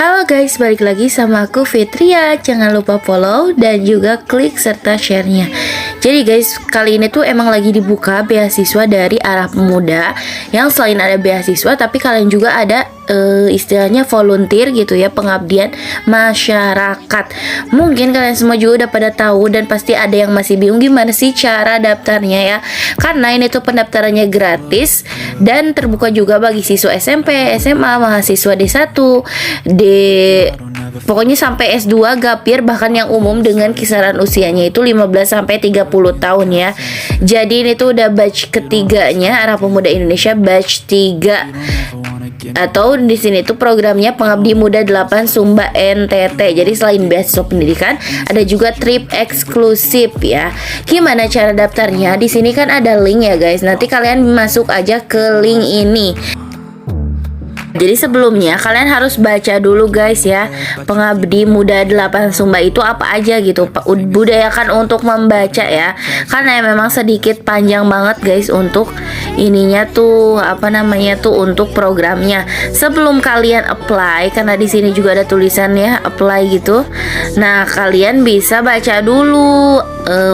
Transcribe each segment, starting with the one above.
Halo guys, balik lagi sama aku Fitria. Jangan lupa follow dan juga klik serta share-nya. Jadi guys, kali ini tuh emang lagi dibuka beasiswa dari Arah Pemuda. Yang selain ada beasiswa, tapi kalian juga ada istilahnya volunteer gitu ya, pengabdian masyarakat. Mungkin kalian semua juga udah pada tahu dan pasti ada yang masih bingung gimana sih cara daftarnya ya. Karena ini tuh pendaftarannya gratis dan terbuka juga bagi siswa SMP, SMA, mahasiswa D1, pokoknya sampai S2, gapir, bahkan yang umum dengan kisaran usianya itu 15 sampai 30 tahun ya. Jadi ini tuh udah batch ketiganya Arah Pemuda Indonesia, batch 3. Atau di sini tuh programnya Pengabdi Muda 8 Sumba NTT. Jadi selain beasiswa pendidikan, ada juga trip eksklusif ya. Gimana cara daftarnya? Di sini kan ada link ya guys. Nanti kalian masuk aja ke link ini. Jadi sebelumnya kalian harus baca dulu guys ya, Pengabdi Muda 8 Sumba itu apa aja gitu. Budayakan untuk membaca ya, karena memang sedikit panjang banget guys untuk ininya tuh untuk programnya. Sebelum kalian apply, karena di sini juga ada tulisan ya apply gitu. Nah kalian bisa baca dulu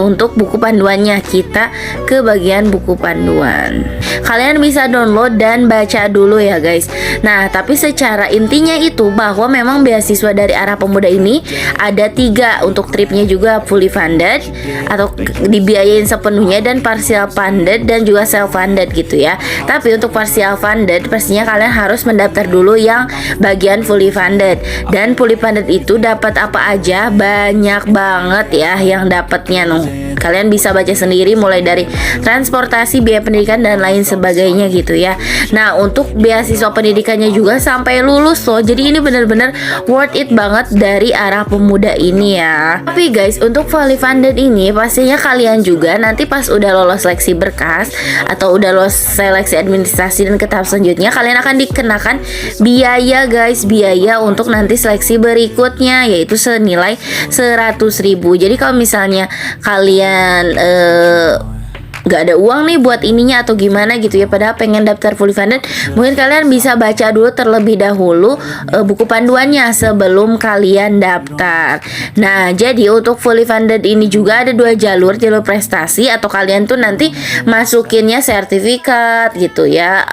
untuk buku panduannya. Kita ke bagian buku panduan. Kalian bisa download dan baca dulu ya guys. Nah, tapi secara intinya itu bahwa memang beasiswa dari Arah Pemuda ini ada 3. Untuk tripnya juga fully funded atau dibiayain sepenuhnya, dan partial funded dan juga self funded gitu ya. Tapi untuk partial funded pastinya kalian harus mendaftar dulu yang bagian fully funded. Dan fully funded itu dapat apa aja? Banyak banget ya yang dapatnya noh. Kalian bisa baca sendiri mulai dari transportasi, biaya pendidikan dan lain sebagainya gitu ya. Nah, untuk beasiswa pendidikannya juga sampai lulus loh. Jadi ini benar-benar worth it banget dari Arah Pemuda ini ya. Tapi guys, untuk fully funded ini pastinya kalian juga nanti pas udah lolos seleksi berkas atau udah lolos seleksi administrasi dan ke tahap selanjutnya, kalian akan dikenakan biaya guys, biaya untuk nanti seleksi berikutnya, yaitu senilai 100.000. Jadi kalau misalnya kalian nggak ada uang nih buat ininya atau gimana gitu ya, padahal pengen daftar fully funded, mungkin kalian bisa baca dulu terlebih dahulu buku panduannya sebelum kalian daftar. Nah, jadi untuk fully funded ini juga ada 2 jalur prestasi, atau kalian tuh nanti masukinnya sertifikat gitu ya,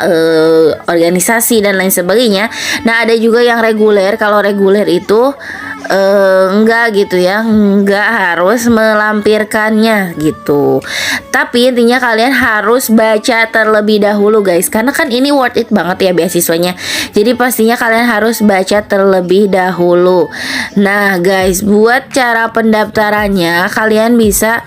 organisasi dan lain sebagainya. Nah, ada juga yang reguler. Kalau reguler itu enggak gitu ya, enggak harus melampirkannya gitu. Tapi intinya kalian harus baca terlebih dahulu guys, karena kan ini worth it banget ya beasiswanya. Jadi pastinya kalian harus baca terlebih dahulu. Nah guys, buat cara pendaftarannya kalian bisa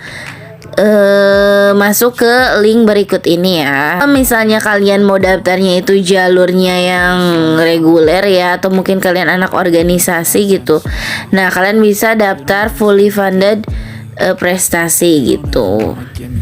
masuk ke link berikut ini ya. Misalnya kalian mau daftarnya itu jalurnya yang reguler ya, atau mungkin kalian anak organisasi gitu. Nah, kalian bisa daftar fully funded prestasi gitu.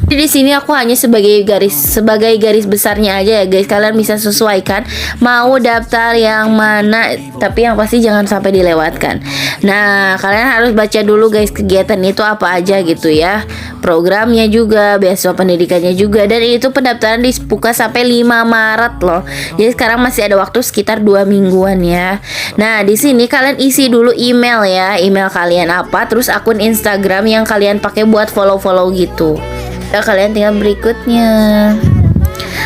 Jadi di sini aku hanya sebagai garis besarnya aja ya guys. Kalian bisa sesuaikan mau daftar yang mana, tapi yang pasti jangan sampai dilewatkan. Nah, kalian harus baca dulu guys kegiatan itu apa aja gitu ya. Programnya juga, beasiswa pendidikannya juga, dan itu pendaftaran dibuka sampai 5 Maret loh. Jadi sekarang masih ada waktu sekitar 2 mingguan ya. Nah, di sini kalian isi dulu email ya. Email kalian apa, terus akun Instagram yang kalian pakai buat follow-follow gitu. Nah, kalian tinggal berikutnya.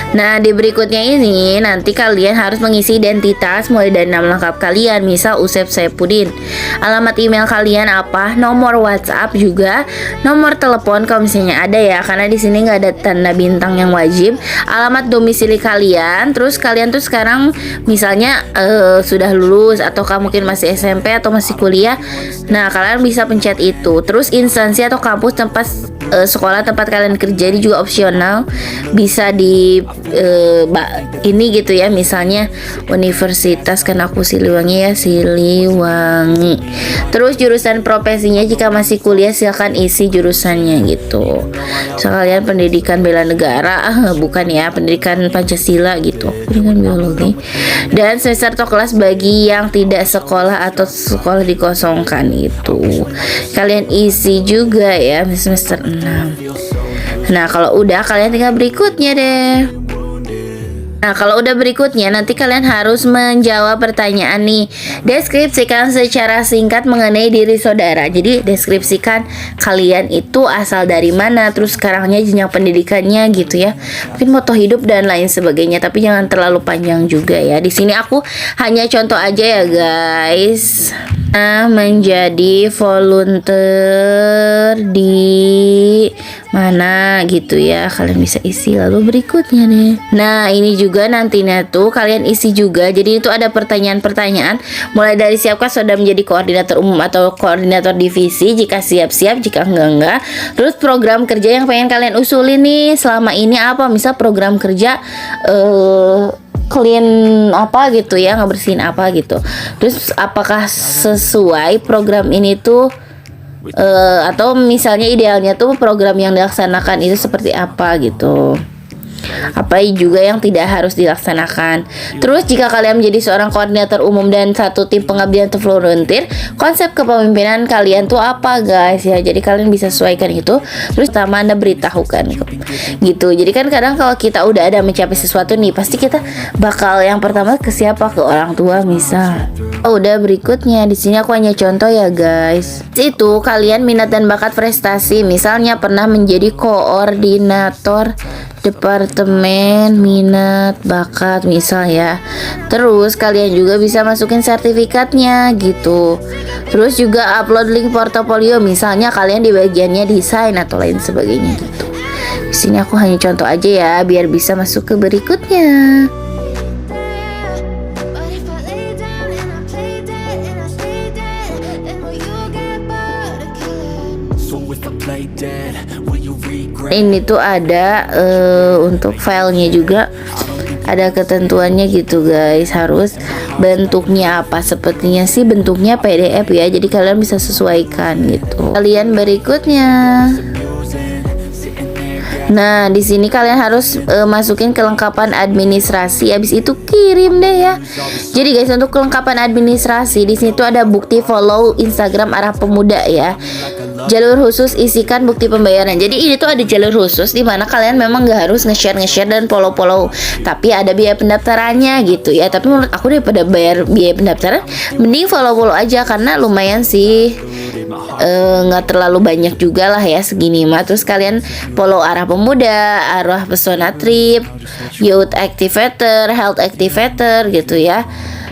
Nah, di berikutnya ini nanti kalian harus mengisi identitas mulai dari nama lengkap kalian, misal Usep Saipudin. Alamat email kalian apa, nomor WhatsApp juga, nomor telepon kalau misalnya ada ya, karena di sini nggak ada tanda bintang yang wajib. Alamat domisili kalian, terus kalian tuh sekarang misalnya sudah lulus atau kamu mungkin masih SMP atau masih kuliah. Nah, kalian bisa pencet itu. Terus instansi atau kampus tempat sekolah tempat kalian kerja ini juga opsional, bisa di ini gitu ya, misalnya universitas, kan aku Siliwangi ya, Siliwangi. Terus jurusan profesinya jika masih kuliah silahkan isi jurusannya gitu. Sekalian pendidikan bela negara, bukan ya, pendidikan Pancasila gitu, pendidikan biologi. Dan semester atau kelas bagi yang tidak sekolah atau sekolah dikosongkan itu kalian isi juga ya, semester 6. Nah, kalau udah kalian tinggal berikutnya deh. Nah, kalau udah berikutnya nanti kalian harus menjawab pertanyaan nih. Deskripsikan secara singkat mengenai diri saudara. Jadi deskripsikan kalian itu asal dari mana, terus sekarangnya jenjang pendidikannya gitu ya. Mungkin moto hidup dan lain sebagainya, tapi jangan terlalu panjang juga ya. Di sini aku hanya contoh aja ya, guys. Nah, menjadi volunteer di mana gitu ya, kalian bisa isi. Lalu berikutnya nih, nah ini juga nantinya tuh kalian isi juga. Jadi itu ada pertanyaan-pertanyaan mulai dari siapkah sudah menjadi koordinator umum atau koordinator divisi, jika siap-siap, jika enggak. Terus program kerja yang pengen kalian usulin nih selama ini apa, misal program kerja clean apa gitu ya, ngebersihin apa gitu. Terus apakah sesuai program ini tuh atau misalnya idealnya tuh program yang dilaksanakan itu seperti apa gitu. Apa juga yang tidak harus dilaksanakan. Terus jika kalian menjadi seorang koordinator umum dan satu tim pengabdian atau volunteer, konsep kepemimpinan kalian tuh apa, guys ya. Jadi kalian bisa sesuaikan itu. Terus pertama Anda beritahukan gitu. Jadi kan kadang kalau kita udah ada mencapai sesuatu nih, pasti kita bakal yang pertama ke siapa, ke orang tua misal. Udah berikutnya di sini aku hanya contoh ya, guys. Itu kalian minat dan bakat prestasi, misalnya pernah menjadi koordinator departemen minat bakat misal ya. Terus kalian juga bisa masukin sertifikatnya gitu. Terus juga upload link portofolio, misalnya kalian di bagiannya desain atau lain sebagainya gitu. Di sini aku hanya contoh aja ya biar bisa masuk ke berikutnya. Ini tuh ada untuk filenya juga ada ketentuannya gitu, guys. Harus bentuknya apa, sepertinya sih bentuknya PDF ya, jadi kalian bisa sesuaikan gitu. Kalian berikutnya, nah di sini kalian harus masukin kelengkapan administrasi. Habis itu kirim deh ya. Jadi guys, untuk kelengkapan administrasi di sini tuh ada bukti follow Instagram Arah Pemuda ya. Jalur khusus, isikan bukti pembayaran. Jadi ini tuh ada jalur khusus di mana kalian memang nggak harus nge-share dan follow, tapi ada biaya pendaftarannya gitu ya. Tapi menurut aku daripada bayar biaya pendaftaran, mending follow aja karena lumayan sih, nggak terlalu banyak juga lah ya segini mah. Terus kalian follow Arah Pemuda, Arah Pesona Trip, Youth Activator, Health Activator gitu ya.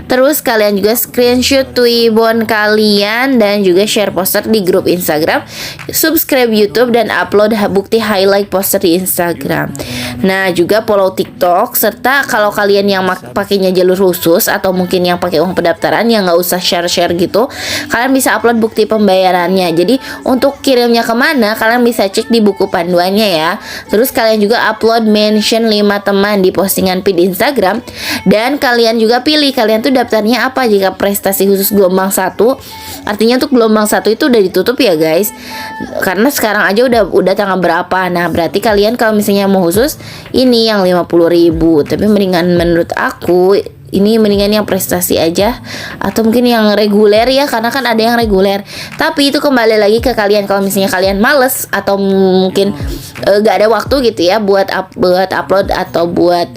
Terus kalian juga screenshot Twibbon kalian dan juga share poster di grup Instagram, subscribe YouTube dan upload bukti highlight poster di Instagram. Nah, juga follow TikTok, serta kalau kalian yang pakainya jalur khusus atau mungkin yang pakai uang pendaftaran yang nggak usah share gitu, kalian bisa upload bukti pembayarannya. Jadi untuk kirimnya kemana kalian bisa cek di buku panduannya ya. Terus kalian juga upload mention 5 teman di postingan feed Instagram, dan kalian juga pilih kalian tuh daftarnya apa. Jika prestasi khusus gelombang 1, artinya untuk gelombang 1 itu udah ditutup ya, guys. Karena sekarang aja udah tanggal berapa. Nah, berarti kalian kalau misalnya mau khusus ini yang 50.000. Tapi mendingan menurut aku ini mendingan yang prestasi aja, atau mungkin yang reguler ya, karena kan ada yang reguler. Tapi itu kembali lagi ke kalian. Kalau misalnya kalian males atau mungkin gak ada waktu gitu ya buat upload atau buat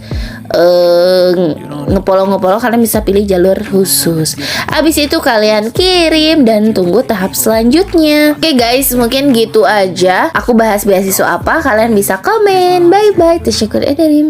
ngepolo, kalian bisa pilih jalur khusus. Abis itu kalian kirim dan tunggu tahap selanjutnya. Oke guys, mungkin gitu aja aku bahas beasiswa apa. Kalian bisa komen. Bye bye. Tasyakur ederim.